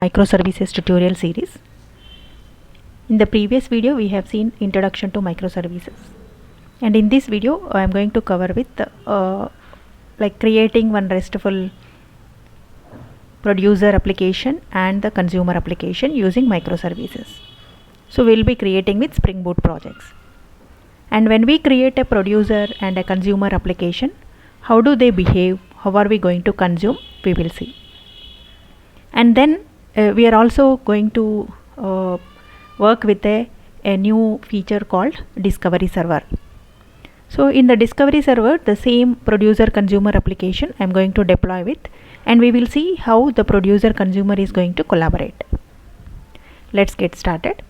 Microservices tutorial series. In the previous video we have seen introduction to microservices, and in this video I am going to cover with like creating one RESTful producer application and the consumer application using microservices. So we will be creating with Spring Boot projects, and when we create a producer and a consumer application, how do they behave, how are we going to consume, we will see. And then we are also going to work with a new feature called Discovery Server. So in the Discovery Server, the same producer consumer application I am going to deploy with, and we will see how the producer consumer is going to collaborate. Let's get started.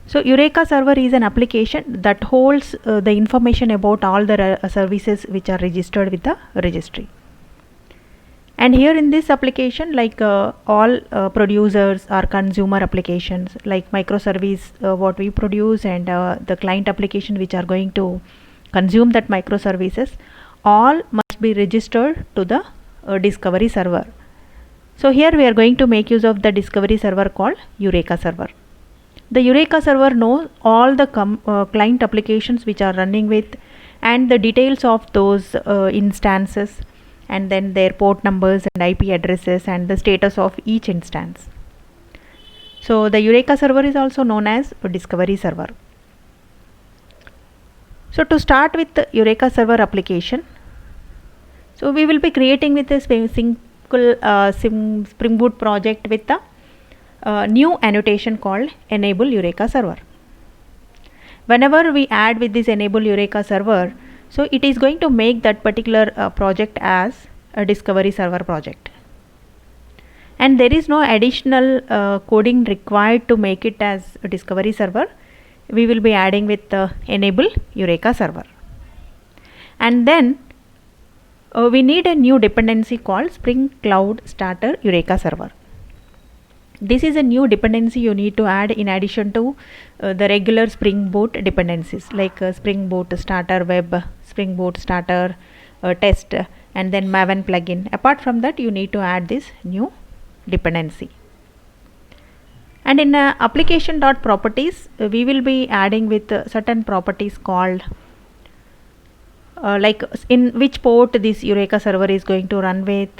So Eureka Server is an application that holds the information about all the services which are registered with the registry. And here in this application, like all producers or consumer applications, like microservice what we produce and the client application which are going to consume that microservices, all must be registered to the Discovery Server. So here we are going to make use of the Discovery Server called Eureka Server. The Eureka Server knows all the client applications which are running with, and the details of those instances, and then their port numbers and IP addresses and the status of each instance. So the Eureka Server is also known as a Discovery Server. So to start with the Eureka Server application, so we will be creating with a simple Spring Boot project with a new annotation called Enable Eureka Server. Whenever we add with this Enable Eureka Server, so it is going to make that particular project as a Discovery Server project, and there is no additional coding required to make it as a Discovery Server. We will be adding with Enable Eureka Server, and then we need a new dependency called Spring Cloud Starter Eureka Server. This is a new dependency you need to add in addition to the regular Spring Boot dependencies like Spring Boot Starter Web, Spring Boot Starter Test, and then Maven plugin. Apart from that, you need to add this new dependency. And in application.properties, we will be adding with certain properties called like in which port this Eureka Server is going to run with,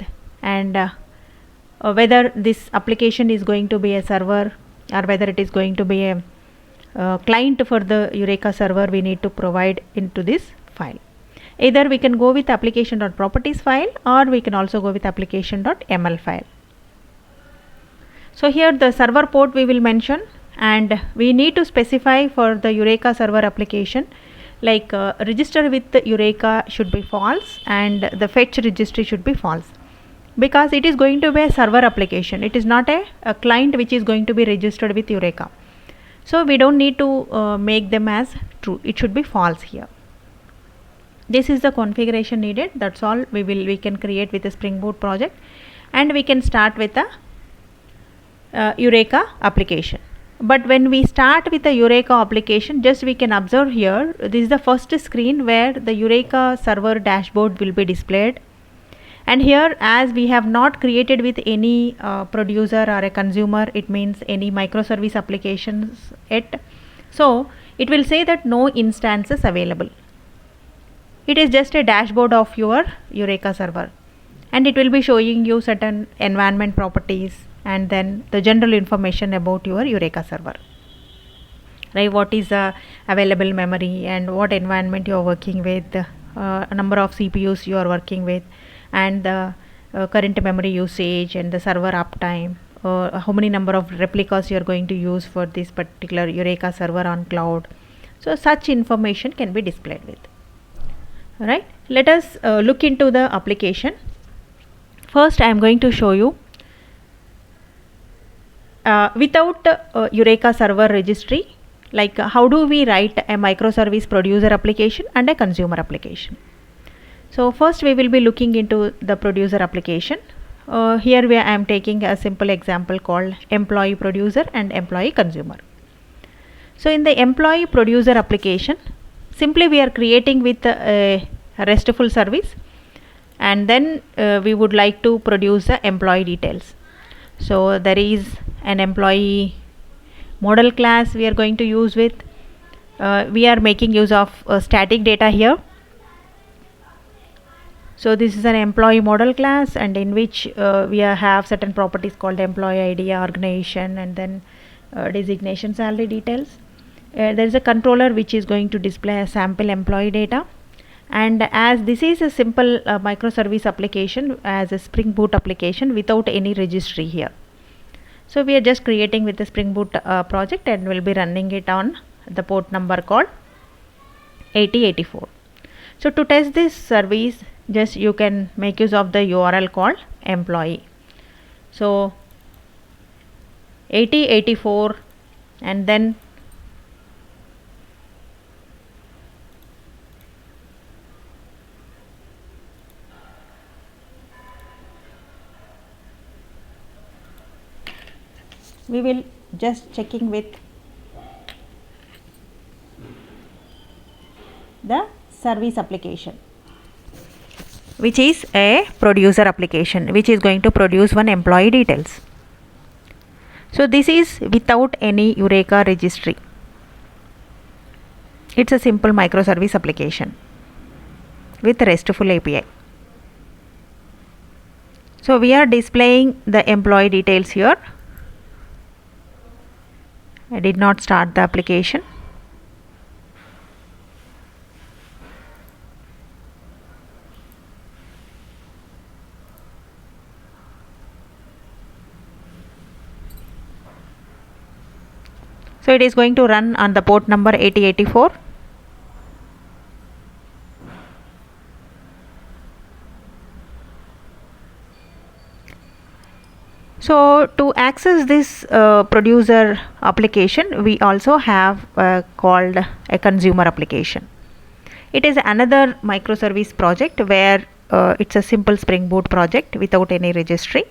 and whether this application is going to be a server or whether it is going to be a client for the Eureka Server, we need to provide into this file. Either we can go with application.properties file, or we can also go with application.ml file. So here the server port we will mention, and we need to specify for the Eureka Server application, like register with the Eureka should be false and the fetch registry should be false, because it is going to be a server application. It is not a client which is going to be registered with Eureka. So we don't need to make them as true. It should be false here. This is the configuration needed. That's all we can create with a Spring Boot project, and we can start with a Eureka application. But when we start with the Eureka application, just we can observe here, this is the first screen where the Eureka Server dashboard will be displayed. And here, as we have not created with any producer or a consumer, it means any microservice applications yet, so it will say that no instances available. It is just a dashboard of your Eureka Server, and it will be showing you certain environment properties and then the general information about your Eureka Server, right? What is the available memory and what environment you are working with, number of CPUs you are working with, and the current memory usage and the server uptime, how many number of replicas you are going to use for this particular Eureka Server on cloud. So such information can be displayed with. Right? Let us look into the application. First I am going to show you without Eureka Server registry, like how do we write a microservice producer application and a consumer application. So first we will be looking into the producer application. Here I am taking a simple example called employee producer and employee consumer. So in the employee producer application, simply we are creating with a RESTful service and then we would like to produce the employee details. So there is an employee model class we are going to use with. We are making use of static data here. So this is an employee model class, and in which we have certain properties called employee ID, organization, and then designation, salary details. There is a controller which is going to display a sample employee data. And as this is a simple microservice application as a Spring Boot application without any registry here. So we are just creating with the Spring Boot project, and we'll be running it on the port number called 8084. So to test this service, just you can make use of the URL called employee. So 8084, and then we will just checking with the service application, which is a producer application which is going to produce one employee details. So this is without any Eureka registry. It's a simple microservice application with RESTful API. So we are displaying the employee details here. I did not start the application. So it is going to run on the port number 8084. So to access this producer application, we also have called a consumer application. It is another microservice project where it's a simple Spring Boot project without any registry.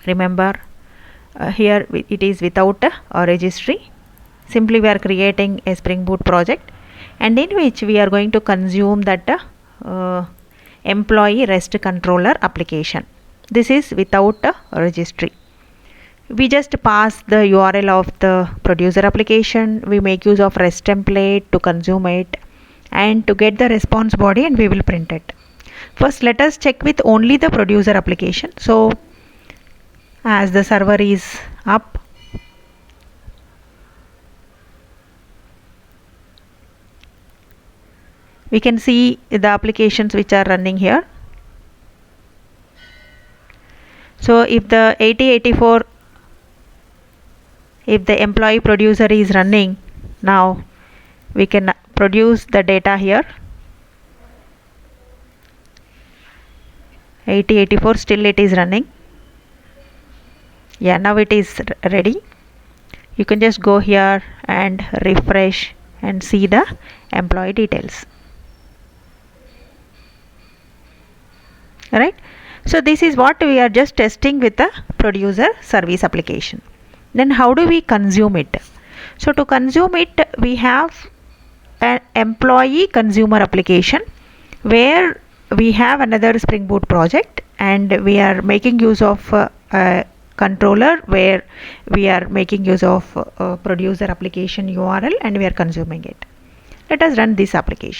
Remember, here it is without a registry. Simply we are creating a Spring Boot project, and in which we are going to consume that employee REST controller application. This is without a registry. We just pass the URL of the producer application. We make use of REST template to consume it and to get the response body, and we will print it. First, let us check with only the producer application. So as the server is up, we can see the applications which are running here. So if the 8084, if the employee producer is running, now we can produce the data here. 8084, still it is running. Yeah, now it is ready. You can just go here and refresh and see the employee details. Alright. So this is what we are just testing with the producer service application. Then how do we consume it? So to consume it, we have an employee consumer application where we have another Spring Boot project, and we are making use of a controller where we are making use of producer application URL, and we are consuming it. Let us run this application.